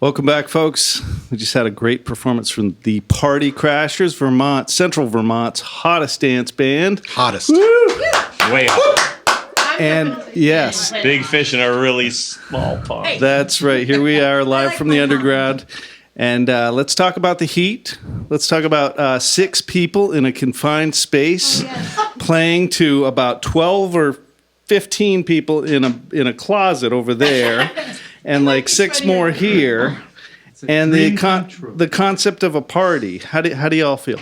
Welcome back, folks. We just had a great performance from the Party Crashers, Vermont, Central Vermont's hottest dance band. Hottest. Way up. And yes, Big fish in a really small pond. that's right. Here we are live from the underground. And let's talk about the heat. Let's talk about 6 people in a confined space playing to about 12 or 15 people in a closet over there. And like 6 more here, and the concept of a party. How do y'all feel?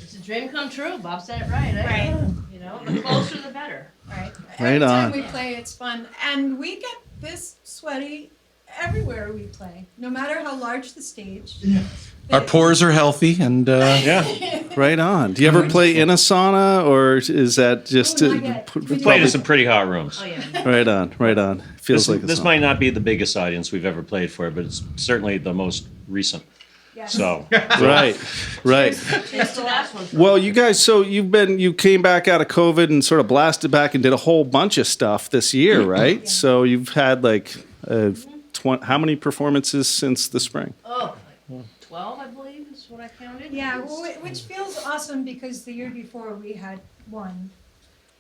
It's a dream come true. Bob said it right. Eh? Right. You know, the closer the better. Right. Right Every time on. we play, it's fun, and we get this sweaty everywhere we play, no matter how large the stage. Our pores are healthy, and Yeah. Right on. Do you ever play in a sauna, or is that just Oh, not yet. We played in some pretty hot rooms. Oh yeah. right on? Right on. Feels like a This sauna. might not be the biggest audience we've ever played for, but it's certainly the most recent. Yes. So, Right, right. It's the last one. Well, you guys, so you came back out of COVID and sort of blasted back and did a whole bunch of stuff this year, right? So you've had like how many performances since the spring? Oh, like 12, I believe, is what I counted. Yeah, which feels awesome because the year before we had one.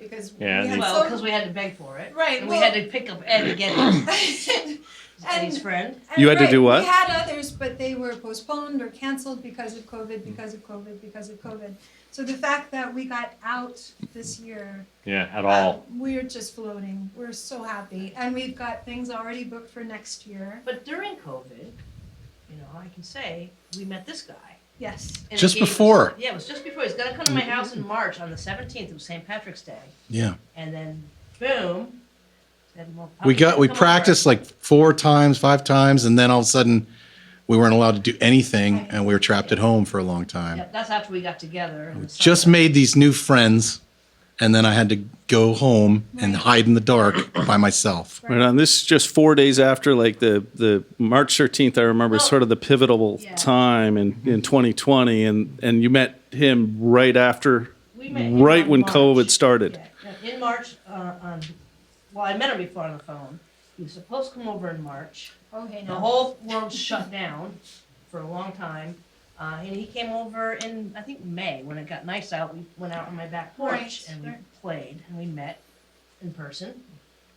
Because Yeah, we had Well, so because we had to beg for it. Right, And well- we had to pick up Ed to get it. Eddie's friend. and You had to do what? We had others, but they were postponed or canceled because of COVID, because of COVID, because of COVID. So the fact that we got out this year, yeah, at all. we're just floating. We're so happy, and we've got things already booked for next year. But during COVID, you know, I can say we met this guy. Yes. And Just he gave us- before. Yeah, it was just before. He's gonna come to my house in March on the 17th. It was St. Patrick's Day, yeah, and then boom. Said, well, we come practiced over. like 4 times, 5 times, and then all of a sudden, we weren't allowed to do anything, and we were trapped at home for a long time. Yep, that's after we got together. in the Just summer. made these new friends, and then I had to go home and hide in the dark by myself. Right on. This is just 4 days after, like the March 13th. I remember Well, sort of the pivotal yeah. time in 2020, and you met him right after, We met him right on when March. COVID started. Yeah, in March, well, I met him before on the phone. He was supposed to come over in March. Okay, The no. whole world shut down for a long time. And he came over in, I think, May, when it got nice out. We went out on my back porch Right, and we right. played and we met in person.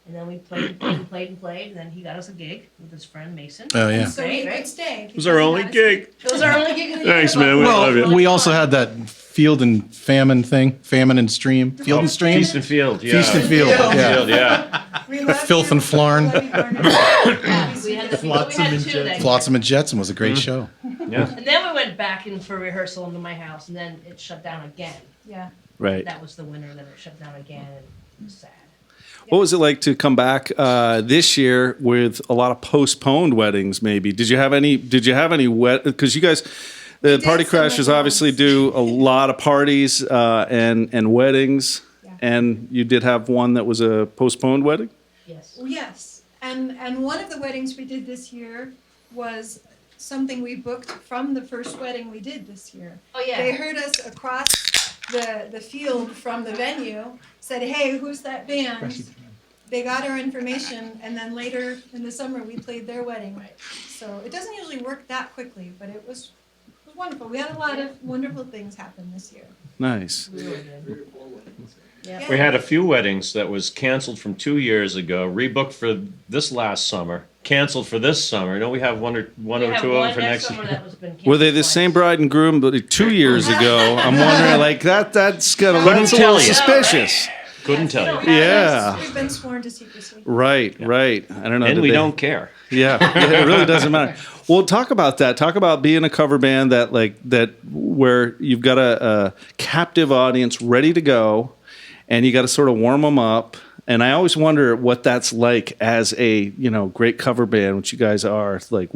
And then we played and played and played and played. And then he got us a gig with his friend Mason. Oh, yeah. So we Right. could stay. It was our only gig. It was our only gig of the year. Thanks, man. We but love it you. was We also fun. had that field and famine thing, famine and stream, field and stream, Feast and Field. Yeah. feast and field. Yeah. Field, yeah. We love Filth you. and Flarn. We love you, Barney. Yeah, we had, we had two that Flotsam and Jetsam was a great show. Yeah. And then we went back in for rehearsal into my house, and then it shut down again. Yeah. Right. That was the winter that it shut down again, and it was sad. What was it like to come back this year with a lot of postponed weddings? Maybe did you have any? Because you guys, the did Party some of Crashers those. obviously do a lot of parties and weddings, Yeah. and you did have one that was a postponed wedding. Yes. Well, yes, and one of the weddings we did this year was something we booked from the first wedding we did this year. Oh, yeah. They heard us across the field from the venue, said, "Hey, who's that band?" They got our information, and then later in the summer we played their wedding. Right. So it doesn't usually work that quickly, but it was wonderful. We had a lot of wonderful things happen this year. Nice. We really did. Yeah. We had a few weddings that was canceled from 2 years ago, rebooked for this last summer, canceled for this summer. No, we have one or We two have of them one for next summer year. that was been Were they canceled the twice. same bride and groom, but 2 years ago? I'm wondering, like that's got a Couldn't little tell you. suspicious. Couldn't tell you. Yeah. We've been sworn to secrecy. Right. I don't know. And did we they- don't care. Yeah, it really doesn't matter. Well, talk about that. Talk about being a cover band that where you've got a captive audience ready to go, and you got to sort of warm them up. And I always wonder what that's like as a great cover band, which you guys are. Like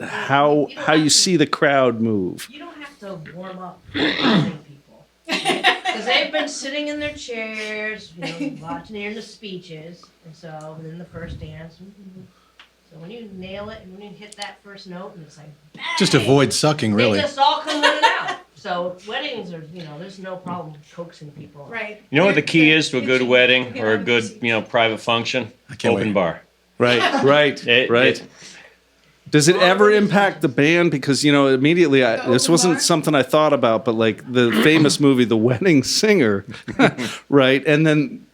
how you see the crowd move. You don't have to warm up young people. Because they've been sitting in their chairs, watching, hearing the speeches. And so, within the first dance. So when you nail it, and when you hit that first note, and it's like, bang, Just avoid sucking, really. They just all come running out. So weddings are, there's no problem coaxing people. Right. You know what the key is to a good wedding or a Yeah. good, private function? can't Open wait. bar. Right. It- Right. Does it ever impact the band? Because, immediately, this open wasn't bar? something I thought about, but like the famous movie, The Wedding Singer, right? And then,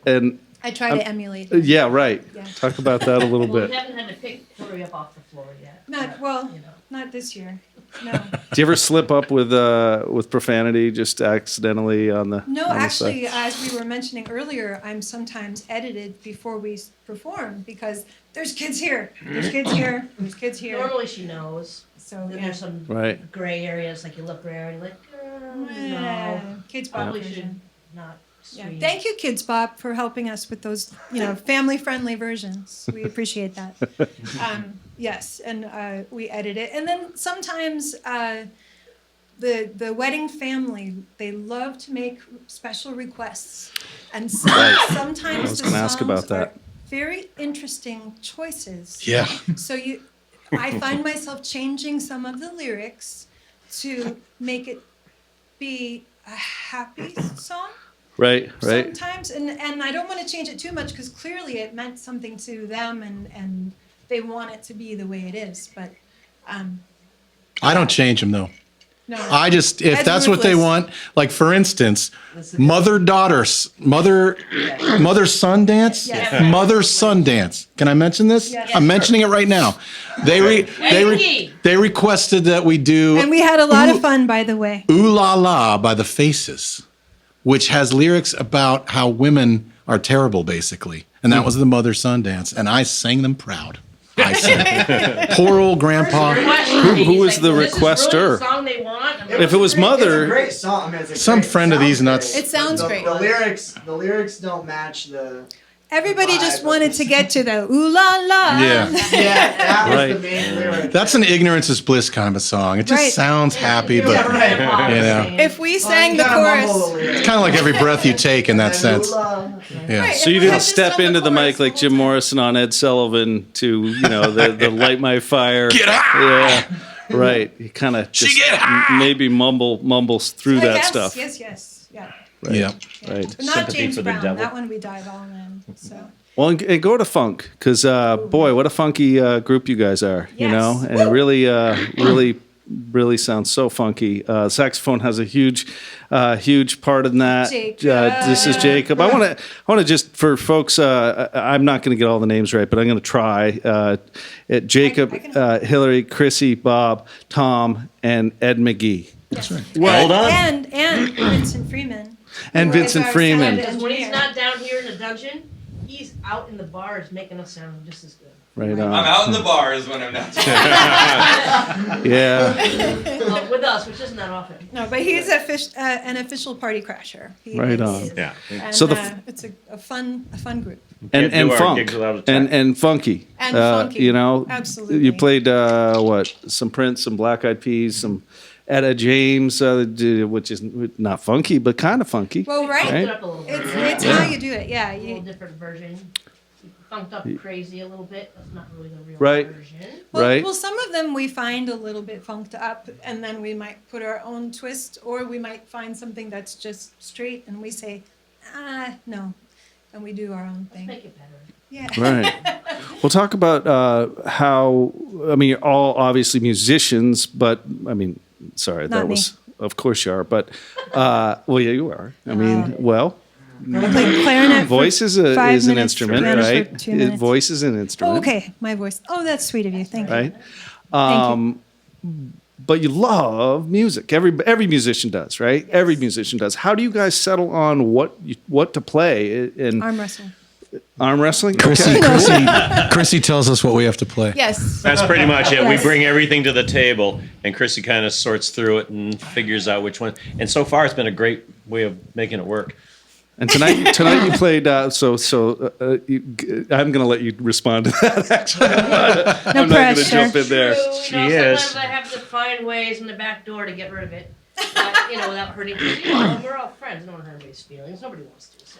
and I try to emulate it. yeah, right. Yeah. Talk about that a little Well, we bit. haven't had to pick Hillary up off the floor yet. Well, You know. not this year. No. Do you ever slip up with profanity just accidentally on the? No, on the actually, side? as we were mentioning earlier, I'm sometimes edited before we perform because there's kids here, there's kids here, there's kids here. Normally she knows. So, Then yeah. there's some Right. gray areas, like you look rare and you're like, Yeah, no. Kids Bop Probably should version. not Yeah. scream. Thank you, Kids Bop, for helping us with those, family-friendly versions. We appreciate that. Yes, and we edit it. And then sometimes the wedding family, they love to make special requests. And sometimes I was the gonna ask about songs are that. very interesting choices. Yeah. So I find myself changing some of the lyrics to make it be a happy song Right. sometimes, and I don't want to change it too much because clearly it meant something to them and they want it to be the way it is. But I don't change them though. no, If That's that's what they ruthless. want, like for instance, mother-son dance, Yes. mother-son dance. Can I mention this? Yes. I'm mentioning it right now. They requested that we do and we had a lot Ooh. of fun, by the way. Ooh La La by the Faces, which has lyrics about how women are terrible, basically. And that was the mother-son dance, and I sang them proud. I sang. Poor old grandpa. Who was the This is really requester? the song they want. If it was It's a Mother, great song. I mean, it's a Some great- friend of sounds these nuts- great. It sounds the, great. The lyrics don't match the. Everybody just Vibe. wanted to get to the ooh la la. Yeah. Yeah, that was Right. the main lyric. That's an ignorance is bliss kind of a song. It just Right. sounds happy, Yeah, but right. you know. If we sang You the gotta mumble chorus, the lyrics. it's kind of like every breath you take in that And sense. ooh-la. Yeah. Right. so you If we had didn't just step done into the chorus mic like the Jim whole time. Morrison on Ed Sullivan to the light my fire. Get high! Yeah. Right. You kind of just get high! maybe mumbles through that yes, stuff. Yes, yeah. Yeah. Right. But not Sympathy James for the Brown. devil. That one we dive all in. So. Well, and go to funk because boy, what a funky group you guys are. You Yes. know, and it really sounds so funky. Saxophone has a huge part in that. Jacob. This is Jacob. I want to just for folks. I'm not going to get all the names right, but I'm going to try. Jacob, I can- Hillary, Chrissy, Bob, Tom, and Ed McGee, That's right. Well done. And Vincent Freeman. and Who is Vincent our Freeman. sound Because when he's engineer. not down here in the dungeon, he's out in the bars making us sound just as good. Right I'm on. out in the bars when I'm not. Yeah. Well, with us, which isn't that often. No, but he's an official party crasher. He Right is. on. Yeah. And, So the it's a fun group. and Can't do our funk gigs without a tech. and funky And funky. you know, Absolutely. you played some Prince, some Black Eyed Peas, some Etta James, which is not funky but kind of funky. Well, right. Funked Right. it up a little bit. It's how you do it. Yeah. A little You, different version. Funked up crazy a little bit. That's not really the real Right. version. Right. Well, some of them we find a little bit funked up, and then we might put our own twist, or we might find something that's just straight, and we say, no, and we do our own Let's thing. make it better. Yeah. Right. We'll talk about how, I mean, you're all obviously musicians, but I mean, sorry, Not that me. was, of course you are, but, well, yeah, you are. I mean, well, I played clarinet. voice is 5 an minutes, instrument, piano for right? 2 minutes. Voice is an Oh, instrument. okay, my voice. Oh, that's sweet of you. Thank you. Right? Thank But you love music. Every musician does, right? Every musician does. How do you guys settle on what to play in Arm wrestle. arm wrestling? Chrissy tells us what we have to play. Yes. That's pretty much it. We Yes. bring everything to the table, and Chrissy kind of sorts through it and figures out which one. And so far, it's been a great way of making it work. And tonight you played. I'm going to let you respond to that. Actually, No I'm not going to pressure. jump in there. She is. Sometimes I have to find ways in the back door to get rid of it. But, without hurting. We're all friends. No one hurt anybody's feelings. Nobody wants to. So.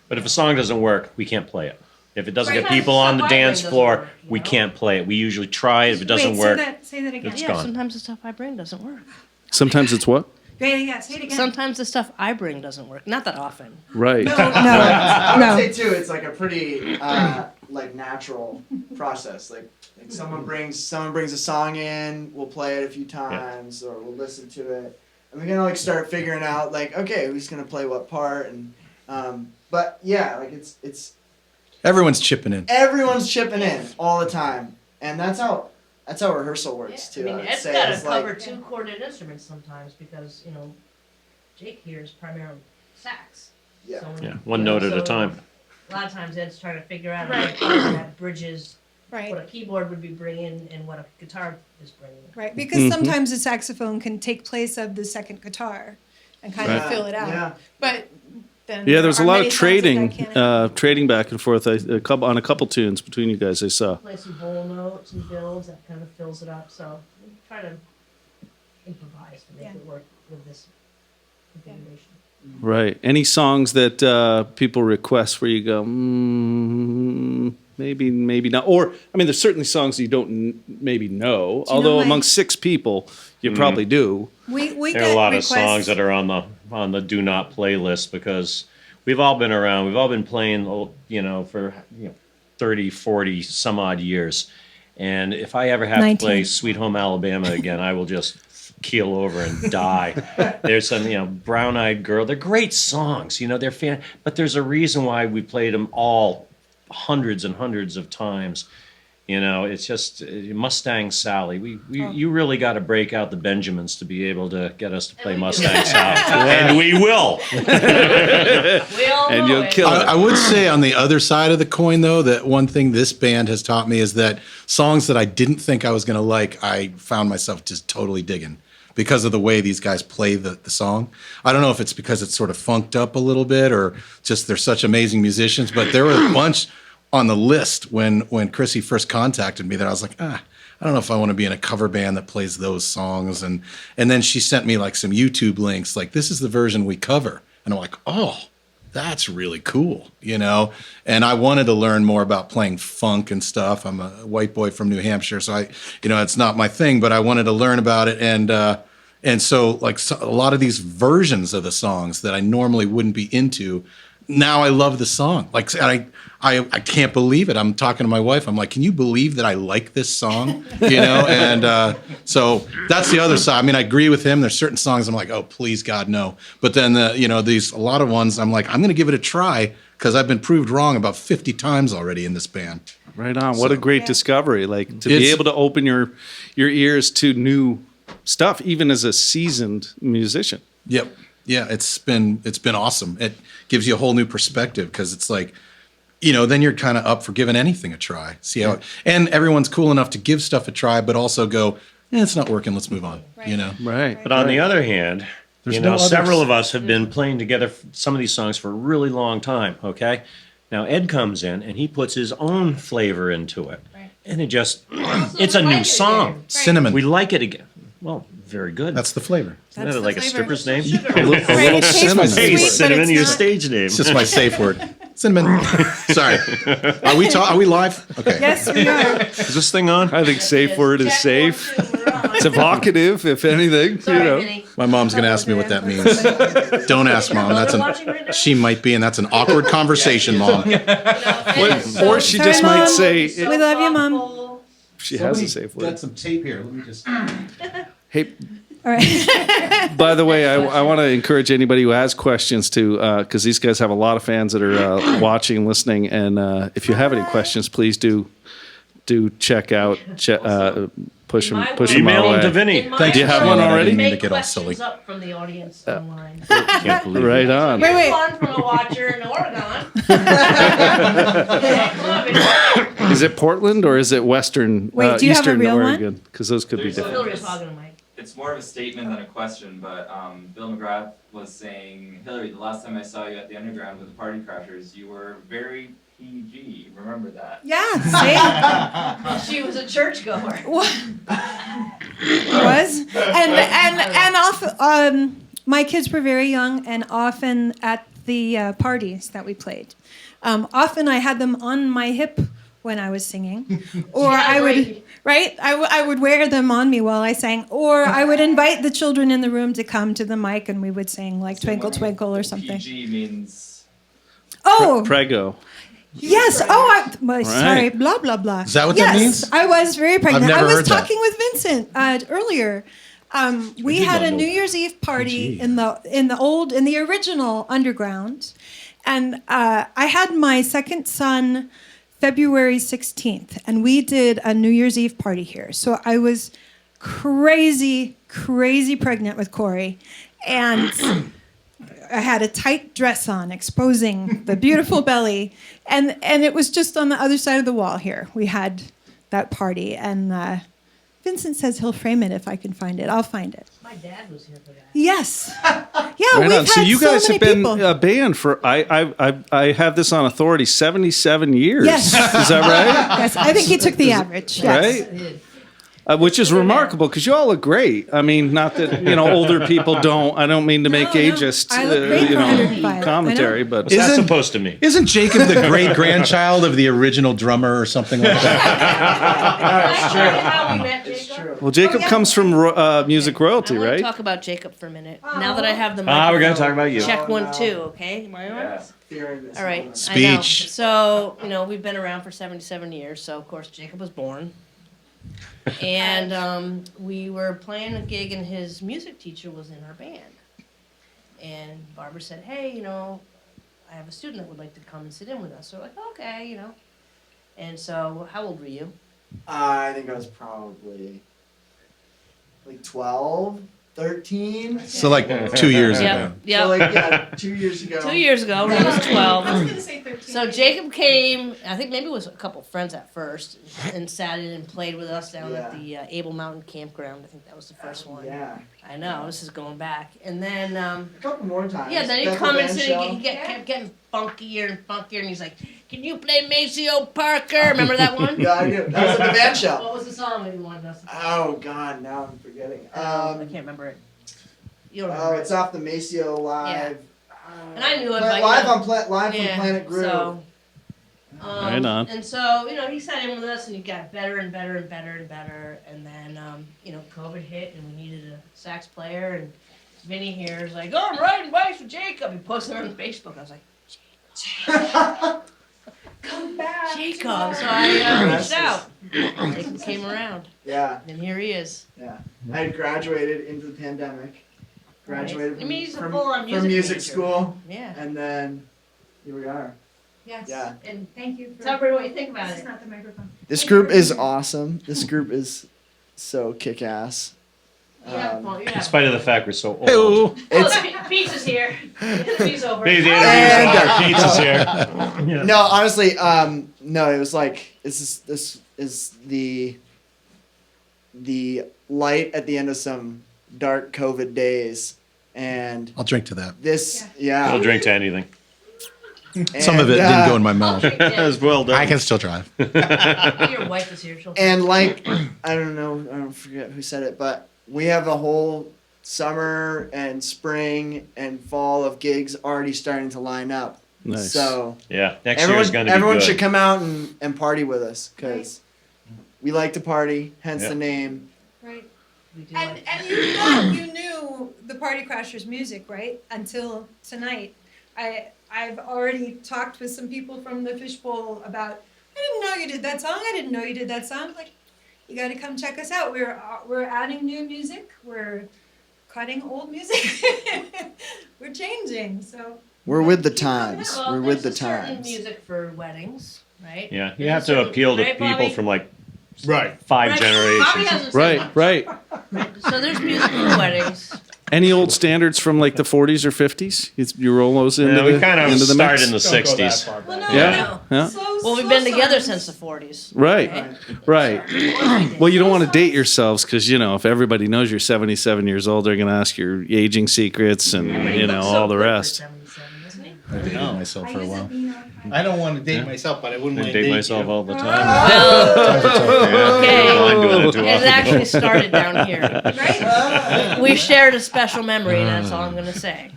But if a song doesn't work, we can't play it. If it doesn't get Sometimes people on the stuff I bring dance doesn't floor, work, we you know? can't play it. We usually try it. If it doesn't Wait, work, Say that again. It's Yeah, gone. sometimes the stuff I bring doesn't work. Sometimes it's what? Yeah, say it again. Sometimes the stuff I bring doesn't work. Not that often. Right. No. I would No. say too, it's like a pretty like natural process. Like Like someone brings a song in, we'll play it a few times, or we'll listen to it, and we're gonna like start figuring out like, okay, who's gonna play what part, and but yeah, like it's Everyone's chipping in. everyone's chipping in all the time, and that's how rehearsal works too. I mean, I would Ed's say got to it's like, cover two corded instruments sometimes because Jake here is primarily sax. Yeah. So when Yeah, you- one you know, note at a so time. A lot of times Ed's trying to figure out Right. how that bridges what a Right. keyboard would be bringing and what a guitar is bringing. Right. Because sometimes the saxophone can take place of the second guitar and kind of Right. fill it out. Yeah. But then Yeah, there's a are lot many of songs trading, that can't- trading back and forth. On a couple tunes between you guys, I saw. Play some whole notes and builds that kind of fills it up. So we try to improvise to make Yeah. it work with this configuration. Right. Any songs that people request where you go, maybe, maybe not? Or, I mean, there's certainly songs you don't maybe know, Do you although know my- amongst 6 people, you probably do. We There get are a lot requests. of songs that are on the do not play list because we've all been around. We've all been playing, for 30, 40 some odd years. And if I ever have to 19. play Sweet Home Alabama again, I will just keel over and die. There's some, Brown Eyed Girl. They're great songs, they're but there's a reason why we played them all hundreds and hundreds of times. It's just Mustang Sally. You really got to break out the Benjamins to be able to get us to play And we do. Mustang Sally, and we will. We all And know you'll it. kill it. I would say on the other side of the coin, though, that one thing this band has taught me is that songs that I didn't think I was going to like, I found myself just totally digging because of the way these guys play the song. I don't know if it's because it's sort of funked up a little bit or just they're such amazing musicians, but there were a bunch on the list when Chrissy first contacted me that I was like, I don't know if I want to be in a cover band that plays those songs. And then she sent me like some YouTube links, like this is the version we cover. And I'm like, oh, that's really cool, And I wanted to learn more about playing funk and stuff. I'm a white boy from New Hampshire, so it's not my thing, but I wanted to learn about it. And so like a lot of these versions of the songs that I normally wouldn't be into, now I love the song. Like I can't believe it. I'm talking to my wife. I'm like, can you believe that I like this song? And so that's the other side. I mean, I agree with him. There's certain songs I'm like, oh, please God, no. But then a lot of ones I'm like, I'm going to give it a try because I've been proved wrong about 50 times already in this band. Right on. What a great Yeah. discovery. Like to be It's- able to open your ears to new stuff, even as a seasoned musician. Yep. Yeah, it's been awesome. It gives you a whole new perspective because it's like, then you're kind of up for giving anything a try. See how and everyone's cool enough to give stuff a try, but also go, it's not working. Let's move on. Right. Right. But on the other hand, There's no others. several of us have been playing together some of these songs for a really long time. Okay, now Ed comes in and he puts his own flavor into it, Right. and it just Also, it's a we like new it song. again. Cinnamon. We like it again. Well, very good. That's the flavor. Isn't That's that the like a flavor. stripper's name? Sugar. A little Right, it tastes cinnamon. sweet, Hey, but cinnamon, it's your not- stage name. It's just my safe word. Cinnamon. Sorry. Are we live? Okay. Yes, we are. Is this thing on? I think safe word is Check, safe. 1, 2, we're on. It's evocative, if anything. Sorry, you know. Vinny. My mom's gonna ask me what that means. Don't ask mom. That's They're watching right now? she might be, and that's an awkward conversation, mom. Or she Sorry, just might Mom. say We love you, Mom. thoughtful. she has a safe word. some tape here. Let me just. Hey, All right. by the way, I want to encourage anybody who has questions to, because these guys have a lot of fans that are watching and listening. And if you have any questions, please do check out, push them Email our them to way. Vinny. In my Thank you. Do you have world, one we already? make To get all questions silly. up from the audience online. Can't believe it. Right on. Wait, wait. One from a watcher in Oregon. Yeah, come on, Is it Portland or is it Western, Wait, do you have a Eastern real one? Oregon? Because those could be There's a- different. Bill was talking to Mike. It's more of a statement than a question, but Bill McGrath was saying, Hillary, the last time I saw you at the Underground with the Party Crashers, you were very PG. Remember that? Yeah, see? She was a churchgoer. Was and often my kids were very young, and often at the parties that we played, often I had them on my hip when I was singing, or Yeah, I would right. right I would wear them on me while I sang, or I would invite the children in the room to come to the mic and we would sing like Twinkle Twinkle or something. PG means Oh, Prego. Yes. Sorry. Blah blah blah. Is that what yes, that means? I was very pregnant. never I was heard that. talking with Vincent earlier. We had a New Year's Eve party in the original Underground, and I had my second son February 16th, and we did a New Year's Eve party here. So I was crazy pregnant with Corey, and I had a tight dress on, exposing the beautiful belly, and it was just on the other side of the wall here. We had that party, and Vincent says he'll frame it if I can find it. I'll find it. My dad was here for that. Yes. Yeah, Right we've on. had So you guys many have been people. a band for I have this on authority 77 years. Yes. Is that right? Yes, I think he took the average. Yes. Right? Which is remarkable because you all look great. I mean, not that older people don't. I don't mean to make No, no. ageist I look great for 105. commentary, I know. but What's that Isn't- supposed to mean? Isn't Jacob the great grandchild of the original drummer or something like that? That's true. How we met It's Jacob? true. well, Jacob comes from music royalty, I want right? to talk about Jacob for a minute. Now that I have the We're going to talk microphone. about you. Check Oh, 1, no. 2, okay? Am I on? Yeah. Fearing this All right. moment. I know. Speech. So, we've been around for 77 years, so of course Jacob was born. And we were playing a gig and his music teacher was in our band. And Barbara said, hey, I have a student that would like to come and sit in with us. So we're like, okay, And so, how old were you? I think I was probably like 12, 13. So like 2 years Yep. ago. Yep. So like 2 years ago. 2 years ago, when he was 12. I was gonna say 13. So Jacob came, I think maybe it was a couple friends at first, and sat in and played with us down at the Able Mountain Campground. I think that was the first one. Yeah. I know, this is going back. And then, A couple more times. yeah, then he'd Bethel come and Band sit, Show. he kept getting funkier and funkier, and he's like, can you play Maceo Parker? Remember that one? Yeah, I do. That was at the band What show. was the song that you wanted us to play? Oh God, now I'm forgetting. I can't remember it. You don't Oh, remember it's it. off the Maceo live. And I knew it, Pla- but, live you know, on live from Planet Groove. So, Right on. And so, he sat in with us and he got better and better and better and better. And then, COVID hit and we needed a sax player. And Vinny here is like, oh, I'm riding bikes with Jacob. He posted it on Facebook. I was like, Come back. Jacob. So I reached out. Jacob came around. Yeah, And here he is. yeah. I had graduated into the pandemic. Graduated Right. I mean, he's a from, full-on from music music major. school, Yeah. and then here we are. Yes. Yeah. And thank you for. Tell everybody what you think about This is it. not the microphone. This Thank you group for is being here. awesome. This group is so kick ass. In spite of the fact we're so old. Hey-o. Oh, Pete's is here. Pete's over. Pizza's here. No, honestly, no. It was like this is the light at the end of some dark COVID days, and I'll drink to that. this, I'll yeah. drink to anything. Some of it And, didn't go in my mouth. As well done. I can still drive. Your wife is here. She'll And like, I don't forget who said it, but we have a whole summer and spring and fall of gigs already starting to line up. Nice. So Yeah, next year is going to be everyone good. should come out and party with us because we like to party, hence Yeah. the name. Right. We do And like- you knew the Party Crashers music, right? Until tonight. I've already talked with some people from the Fishbowl about, I didn't know you did that song. I didn't know you did that song. Like, you got to come check us out. We're adding new music. We're cutting old music. We're changing. So We're with the Keep coming times. Well, We're with the there's a certain times. music for weddings, right? Yeah, you There's have a to certain- appeal to right, people Bobby? from like Right. 5 Right. generations. Bobby hasn't seen Right, one. right. So there's music for weddings. Any old standards from like the 40s or 50s? You roll those into Yeah, we the kind of into the started mix? in the 60s. Well, no, Yeah, no. yeah. Well, we've been together since the 40s. Right, right. Okay. Well, you don't want to date yourselves because if everybody knows you're 77 years old, they're going to ask your aging secrets and He looks so all the good for rest. 77, doesn't he? I dated myself for a while. I don't want to date myself, but I wouldn't I mind date dating myself you. all the time. Well, Yeah, I don't mind doing it too it often. actually started down here. We shared a special memory, and that's all I'm going to say.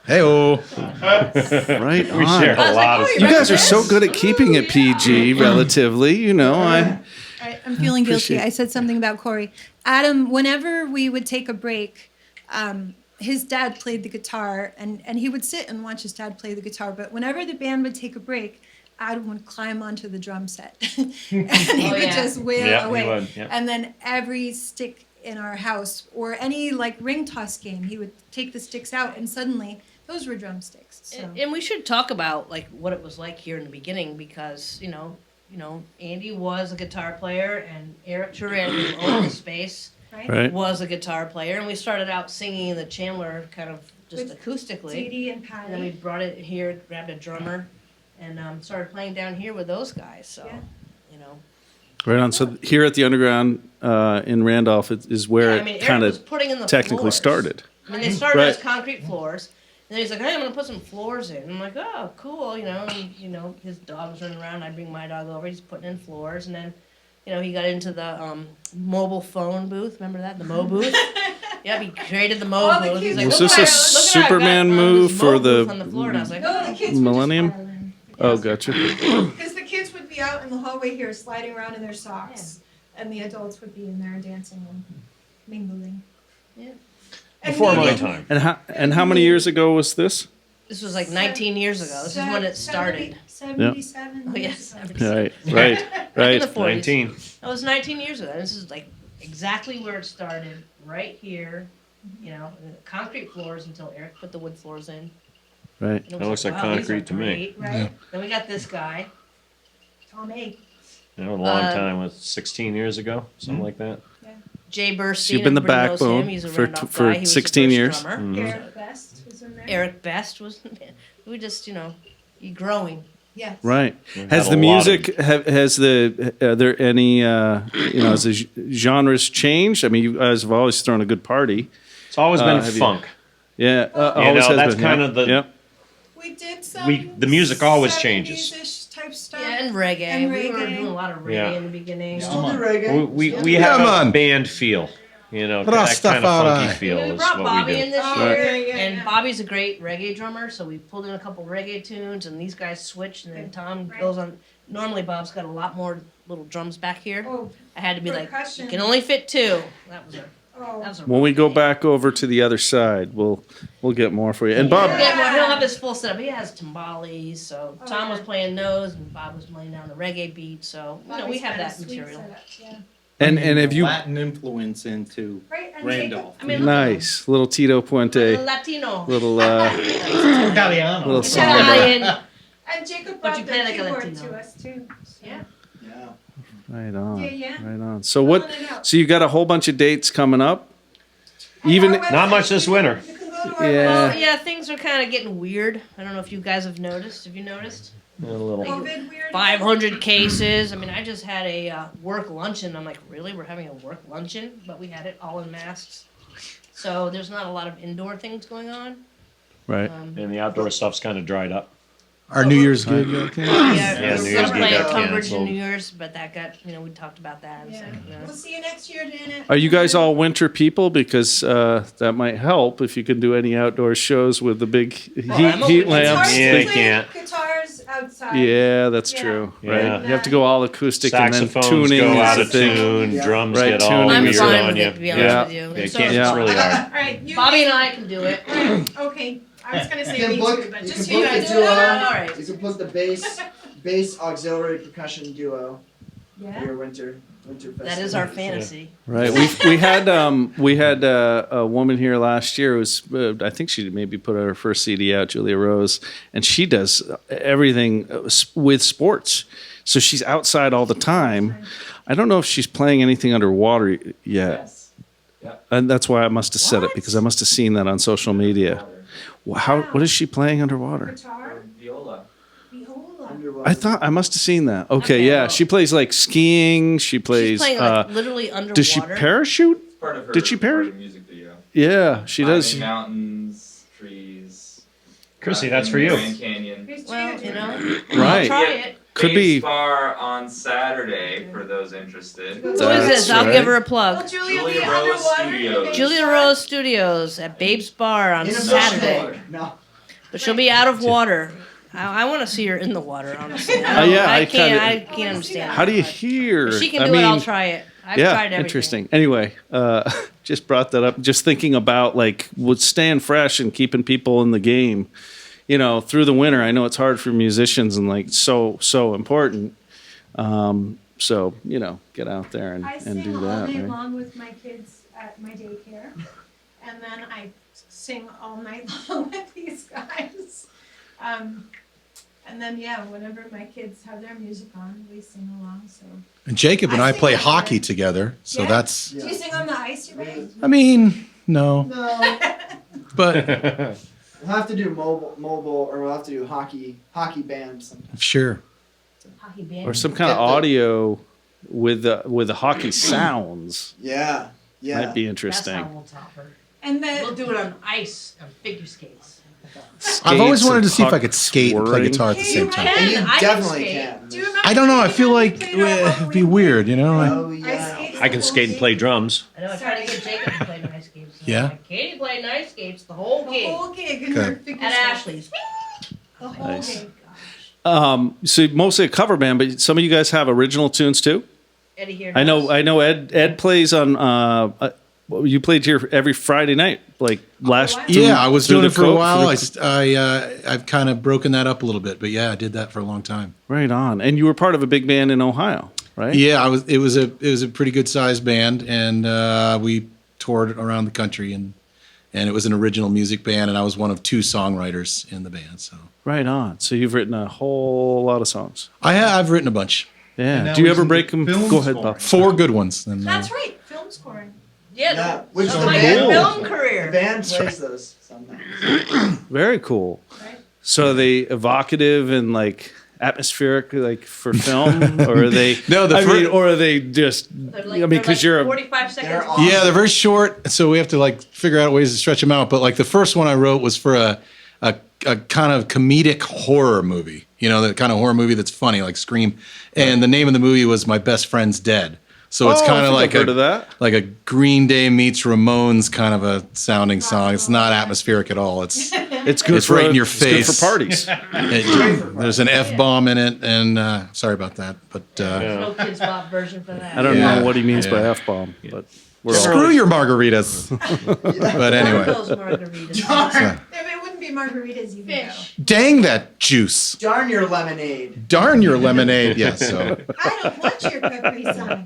Hey-o. Right We share on. a lot of You guys are so good at keeping it PG, relatively. I'm feeling guilty. Appreciate- I said something about Corey. Adam, whenever we would take a break, his dad played the guitar, and he would sit and watch his dad play the guitar. But whenever the band would take a break, Adam would climb onto the drum set, and he would yeah. just wail Yeah, he away. would, yeah. And then every stick in our house, or any like ring toss game, he would take the sticks out, and suddenly those were drumsticks. So. And we should talk about like what it was like here in the beginning, because you know, Andy was a guitar player, and Eric Turan, who owned the space, Right. was a guitar player, and we started out singing in the Chandler kind of just With acoustically. Dee and And then we Patty. brought it here, grabbed a drummer, and started playing down here with those guys. So, Yeah. you know. Right on. So here at the Underground in Randolph is where Yeah, I mean, it Eric kind was of putting in the technically floors. started. I mean, they started Right. as concrete floors, and then he's like, "Hey, I'm gonna put some floors in." I'm like, "Oh, cool," you know. And his dog was running around. I bring my dog over. He's putting in floors, and then, he got into the mobile phone booth. Remember that, the Mo booth? Yeah, he created the Mo All the booth. He's kids- like, Was "Look this what a I- look what I've Superman got, move this for Mo the booth on the floor?" And I was like, No, "Oh, the kids Millennium? Were just violin. Oh, gotcha. Because the kids would be out in the hallway here sliding around in their socks, and the adults would be in there dancing and mingling. Yeah. And Before my maybe time. And how many years ago was this? This was like 19 years ago. This is when it started. 77 Oh, years yes. ago. Right. In Right. the 40s. 19. That was 19 years ago. This is like exactly where it started, right here. Concrete floors until Eric put the wood floors in. Right. And it was That looks like wow, these concrete are to me. great. Right? Then we got this guy. Tom A. A long Uh, time, was 16 years ago, something Hmm? like that. Jay Burstein. So you've been the everybody knows backbone him. He's a for Randolph for guy. He was the 16 first years. drummer. Mhm. Eric Best was in there. Eric Best was. We just, you're growing. Yes. Right. We've Has had the a lot of- music has the are there any has the genres changed? I mean, you guys have always thrown a good party. It's always been have you- funk. Yeah. You always know, has that's been, kind yeah. of the- Yep. We did some. The music always changes. 70s-ish type stuff. Yeah, and reggae. And We were reggae. doing a lot of reggae Yeah. in the beginning. Still do reggae. We have Come a on. band feel. That kind of funky Rastafari. feel We is brought what Bobby we in do. this Oh, year, yeah, and yeah. Bobby's a great reggae drummer, so we pulled in a couple reggae tunes, and these guys switched, and then Tom Right. goes on. Normally, Bob's got a lot more little drums back here. Oh, I had to be like, percussion. you can only fit two. That was a. oh. That was a When we go back over to the other side, we'll get more for you. And Bob, Yeah, well, he'll have his full setup. He has timbales, so Oh, Tom yeah. was playing those, and Bob was laying down the reggae beat. So we Bobby's have got a that sweet material. setup, yeah. and if you Latin influence into Right, and Randolph. I mean, look nice little Tito Puente, Latino. little Italiano. little song. Italian. And Jacob But brought you the play like a keyboard Latino. to us too. So. Yeah. Yeah. Right on. Yeah, yeah. Right on. So what? Pulling it out. So you got a whole bunch of dates coming up. On Even our Not much website, this you winter. can go to our Yeah. Well, website. yeah, things are kind of getting weird. I don't know if you guys have noticed. Have you noticed? A little. COVID weird. 500 cases. I mean, I just had a work luncheon. I'm like, really? We're having a work luncheon? But we had it all in masks. So there's not a lot of indoor things going on. right. And the outdoor stuff's kind of dried up. Our New Year's gig. Okay. Yeah, Yeah, we New were Year's gonna Eve play at got Tunbridge in canceled. New Year's, but that got, we talked about that. Yeah. So, We'll see you next year, Janet. Are you guys all winter people? Because that might help if you can do any outdoor shows with the big heat, I'm open heat to It's hard lamps. to Yeah, play you can't. guitars outside. Yeah, that's Yeah. true. Yeah. Right. You have to go all acoustic and then Saxophones tuning go is out the of thing. tune. Yeah. Drums Right, get all tuning I'm is weird fine on with you. it, to be honest Yeah. with you. They And so can't. is It's Yeah. really hard. All right, you Bobby can- and I can do it. Okay, I was gonna say You me can book, too, but you just can you book the guys. duo. All right. You can put the bass auxiliary percussion duo for Yeah. your winter That is our festivities. fantasy. Right. We had a woman here last year who was I think she maybe put her first CD out, Julia Rose, and she does everything with sports. So she's outside all the time. I don't know if she's playing anything underwater yet. Yes. Yep. And that's why I must have said it What? because I must have seen that on social media. How? What is she playing underwater? Guitar, Or viola. viola. Underwater. I thought I must have seen that. Okay, Okay, yeah, well- she plays like skiing. She She's plays. playing like literally underwater. Does she parachute? It's part of her Did she parry- recorded music video. Yeah, she does. Climbing mountains, trees. Chrissy, in that's for the you. Grand Canyon. Here's Well, Gina you doing know, Right. try it. Could Babe be. Spar on Saturday for those interested. Who Who is That's this? I'll right. give her a Will plug. Julia Julia be Rose underwater? Studios. Julia Rose Studios at Babe's Bar on In a Saturday. boat. No. But she'll be out of water. I want to see her in the water, honestly. Yeah, I can't kinda- understand. How do you hear? If she can do it, I'll try it. I've tried everything. Interesting. Anyway, just brought that up. Just thinking about like with staying fresh and keeping people in the game, you know, through the winter. I know it's hard for musicians and like so important. So you know, get out there I and sing do all that. day Right? long with my kids at my daycare, and then I sing all night long with these guys. And then whenever my kids have their music on, we sing along. So And Jacob and I I sing play on hockey there. together, so Yeah. that's. do you sing on the ice, you ready? I mean, no, No, but we'll have to do mobile, or we'll have to do hockey band sometime. sure. Hockey band. Or some kind of Get the- audio with the hockey sounds Yeah, yeah. might be That's interesting. how we'll top her. And We'll the do it on ice on figure skates. I've always Skates wanted and to see if I puck could skate and play whirring. guitar at the Hey, same you time. And you I can definitely skate. can. do you remember? I don't know. I the feel time we like played our it'd be Halloween weird, you know. Like, Oh ice yeah. skates I can the skate whole and play game? drums. I know I tried to get Jacob to play ice skates. So Yeah? like, Katie played ice skates the whole The game whole gig in Okay. her figure at skates. Ashley's. The whole Nice. gig. So mostly a cover band, but some of you guys have original tunes too. Eddie here. I know does. Ed plays on. You played here every Friday night, like last. wow. yeah, I was through doing the it for a co- while. through I've kind of broken that up a little bit, but yeah, I did that for a long time. Right on, and you were part of a big band in Ohio, right? Yeah, I was. It was a pretty good sized band, and we toured around the country, and it was an original music band, and I was one of 2 songwriters in the band. So Right on. So you've written a whole lot of songs. I've written a bunch, Yeah. now Do you he's ever in break them? film Go ahead, scoring. Bob. 4 good ones. And, That's right, film scoring. Yeah, Yeah, which that's the my band- film The career. band plays those sometimes. Very cool. Right. So are they evocative and like atmospheric, like for film, or are they? No, the I fir- mean, or are they just? They're I like, mean, they're because like you're a 45 seconds. They're long. awesome. Yeah, they're very short, so we have to like figure out ways to stretch them out. But like the first one I wrote was for a kind of comedic horror movie. You know, the kind of horror movie that's funny, like Scream. And the name of the movie was My Best Friend's Dead. So it's Oh, I kind of think like I've heard of that. like a Green Day meets Ramones kind of a sounding song. It's not atmospheric at all. It's It's good It's for right in your it's good face. for parties. there's an F bomb in it, and sorry about that, but No Kids Bop version for that. I don't Yeah. know what he means by Yeah. f bomb, but we're all screw your margaritas. But anyway, Those margaritas. If it wouldn't be margaritas, you would Fish. dang that juice, Darn your lemonade. darn your lemonade. Yeah, so go. I don't want your Capri Sun.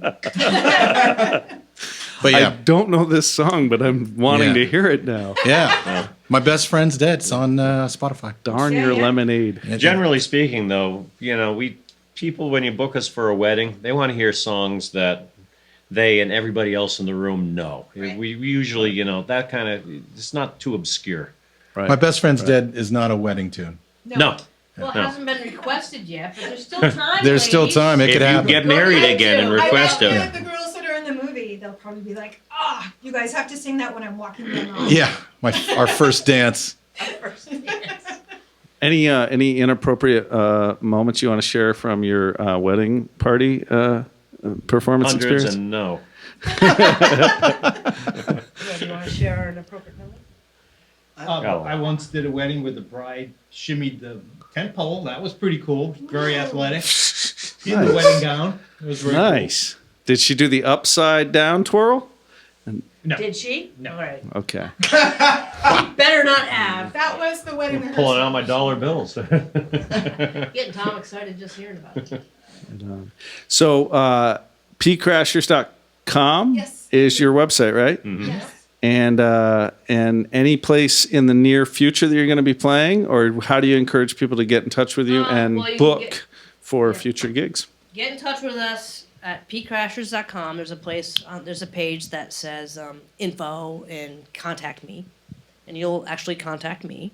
but I yeah. don't know this song, but I'm wanting Yeah. to hear it now. Yeah. My Best Friend's Dead. It's on Spotify. Darn Yeah, your yeah. lemonade. Generally speaking, though, you know, people when you book us for a wedding, they want to hear songs that they and everybody else in the room know. Right. We usually, you know, that kind of it's not too obscure. Right. My Best Friend's Dead is not a wedding tune. No, Well, it No. hasn't been requested yet, but there's still time. There's still ladies. time. It if could you happen. get married ahead again and to. request I bet it, the girls that are in the movie, they'll probably be like, you guys have to sing that when I'm walking down the aisle." Yeah, our first dance. First dance. Any inappropriate moments you want to share from your wedding party performance hundreds experience? and no. Well, do you want to share an appropriate moment? I once did a wedding where the bride shimmied the tent pole. That was pretty cool. Very athletic. In the wedding gown. It was very Nice. Did she do the upside down twirl? Cool. No. Did she? No. All right. Okay. Better not have. That was the wedding rehearsal. Pulling out my dollar bills. Getting Tom excited just hearing about it. So pcrashers.com Yes. is your website, right? Yes. And any place in the near future that you're going to be playing, or how do you encourage people to get in touch with you and well, you can book get- for yeah. future gigs? Get in touch with us at pcrashers.com. There's a place, there's a page that says info and contact me. And you'll actually contact me.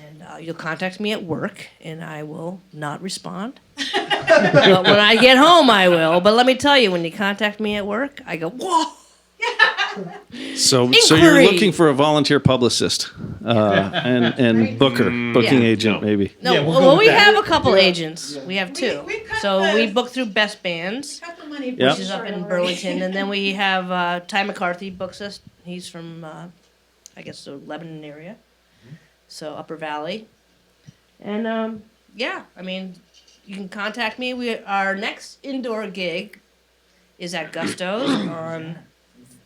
And you'll contact me at work, and I will not respond. But when I get home, I will. But let me tell you, when you contact me at work, I go, whoa! So you're Inquiry. looking for a volunteer publicist and booking Yeah. agent, No. maybe. No, Yeah, we'll go well, with we that. have a couple agents. We have two. We cut So the- we book through Best Bands, Got the money Yep. for which is up sure in already. Burlington, and then we have Ty McCarthy books us. He's from, I guess, the Lebanon area, so Upper Valley. And yeah, I mean, you can contact me. Our next indoor gig is at Gusto's on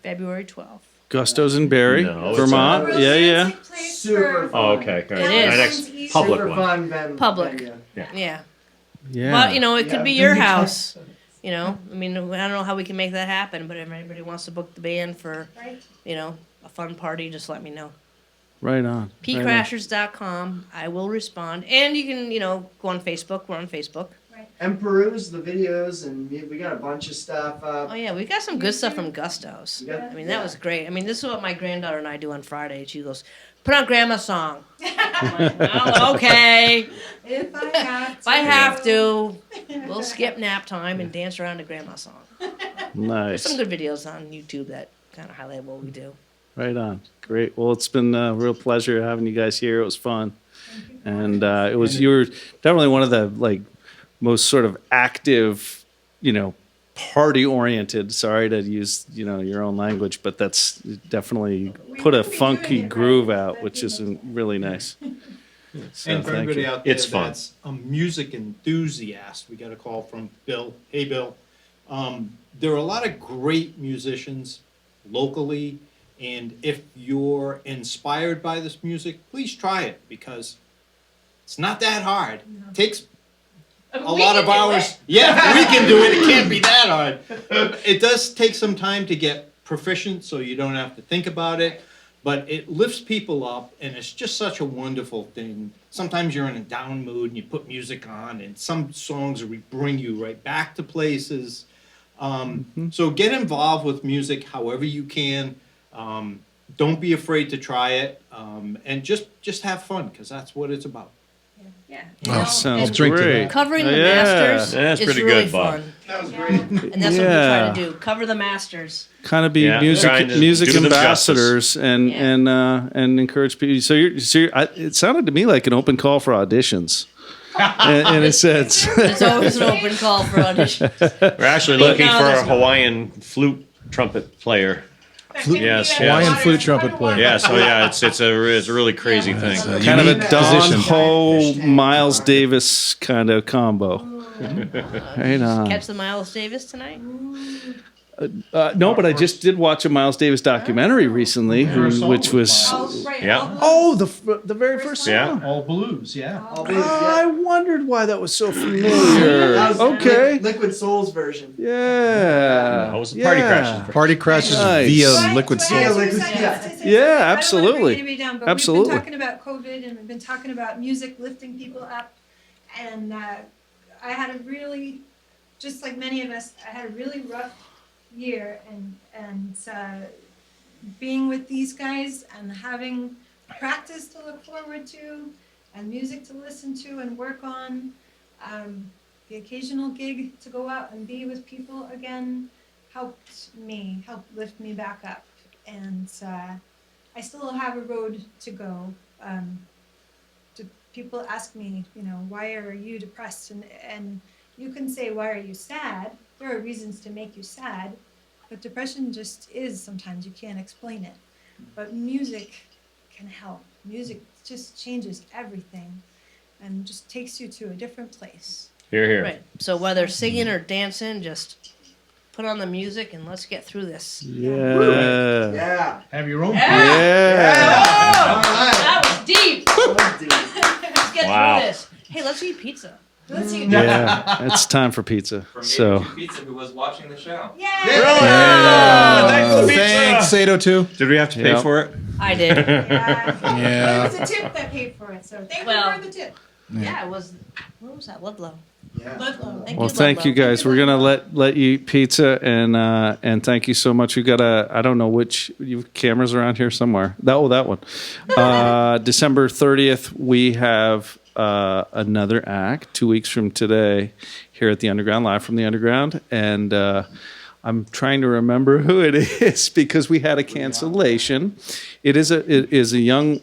February 12th. Gusto's in Barry, No, it's Vermont. A Yeah, yeah. romantic place Super for- Oh, okay. It is. My next public Super one. fun Public. venue. Yeah. Yeah. But, you know, it could Yeah, be your venue house. You know, I mean, I don't know how we can make that happen, but if anybody wants to book the band for, Right. you know, a fun party, just let me know. Right on. Right on. pcrashers.com. I will respond. And you can, you know, go on Facebook. We're on Facebook. And peruse the videos, and we got a bunch of stuff up. Oh, yeah, we got some good stuff from Gusto's. We got- I mean, that was great. I mean, this is what my granddaughter and I do on Friday. She goes, put on Grandma's song. I'm like, well, okay. If I have to. If I have to, we'll skip nap time and dance around to Grandma's song. There's Nice. some good videos on YouTube that kind of highlight what we do. Right on. Great. Well, it's been a real pleasure having you guys here. It was fun. And it was, you were definitely one of the like most sort of active, you know, party oriented. Sorry to use, you know, your own language, but that's definitely put a funky groove out, which is really nice. So, And for thank everybody you. out there It's fun. that's a music enthusiast, we got a call from Bill. Hey, Bill. There are a lot of great musicians locally, and if you're inspired by this music, please try it because it's not that hard. It takes a lot of hours. Yeah, we can do it. It can't be that hard. It does take some time to get proficient, so you don't have to think about it. But it lifts people up, and it's just such a wonderful thing. Sometimes you're in a down mood, and you put music on, and some songs bring you right back to places. So get involved with music however you can. Don't be afraid to try it, and just have fun because that's what it's about. Yeah. Oh, Sounds I'll drink to great. that. Covering the Yeah. Masters That's is pretty really good, Bob. fun. That was great. And that's what we Yeah. try to do. Cover the Masters. Kind of be Yeah, trying to music do them ambassadors and Yeah. and encourage people. So it sounded to me like an open call for auditions. in a sense. There's always an open call for auditions. We're actually Right looking now, for a there's no- Hawaiian flute trumpet player. Yes, Hawaiian yes. flute trumpet player. Yeah, so yeah, it's a really crazy thing. a Kind of a unique Don position. Ho, Miles Davis kind of combo. Right on. Catch the Miles Davis tonight? No, but I just did watch a Miles Davis documentary recently, which was Right. Yeah. the very first song. Yeah. All blues, yeah. All these, I wondered why that was so familiar. That was Okay. Liquid Souls version. Yeah. That was the Party Crashers. Party crashes Nice. via Right, Liquid Right, Soul. Yeah, right, Liquid- right, yeah. right, right, right. Yeah, I don't wanna absolutely. bring anybody down, but Absolutely. we've been talking about COVID and we've been talking about music lifting people up. And I had a really, just like many of us, I had a really rough year, and being with these guys and having practice to look forward to and music to listen to and work on, the occasional gig to go out and be with people again helped lift me back up. And I still have a road to go. People ask me, you know, why are you depressed? And you can say, why are you sad? There are reasons to make you sad, but depression just is sometimes. You can't explain it. But music can help. Music just changes everything and just takes you to a different place. Here, here. Right. So whether singing or dancing, just put on the music and let's get through this. Yeah. Yeah. Have your own. Yeah. All right. That was deep. That was deep. Let's get Wow. through this. Hey, let's eat pizza. Let's see. Yeah. It's time for pizza. From So 82 Pizza, who was watching the show. Thanks, 802. Did we have to pay Yeah. for it? I did. Yeah. It was a tip that paid for it, so thank Well- you for the tip. Yeah, it was. What was that? Ludlow. Yeah. well, thank you guys. We're gonna let you eat pizza and thank you so much. We got I don't know which you have cameras around here somewhere. That one. December 30th, we have another act 2 weeks from today here at the Underground, live from the Underground, and I'm trying to remember who it is because we had a cancellation. It is a young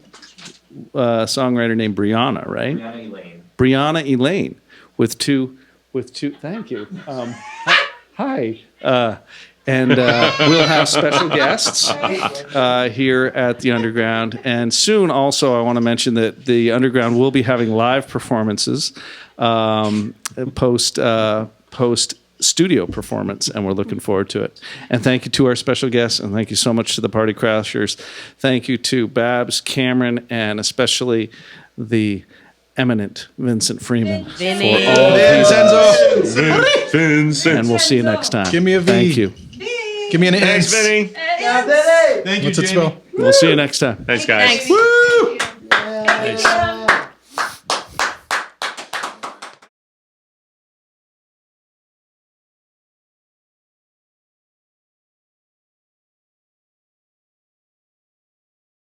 songwriter named Brianna, right? Brianna Elaine. Brianna Elaine with two. Thank you. Hi. And we'll have special guests here at the Underground. And soon, also, I want to mention that the Underground will be having live performances post studio performance, and we're looking forward to it. And thank you to our special guests, and thank you so much to the Party Crashers. Thank you to Babs, Cameron, and especially the eminent Vincent Freeman for all Vincenzo. these. And we'll see you next time. Give me a V. Thank you. Give me an Thanks, S. Vinny. Now, Vinny. Thank you, What's it Jamie. spell? We'll see you next time. Thanks, guys. Thanks.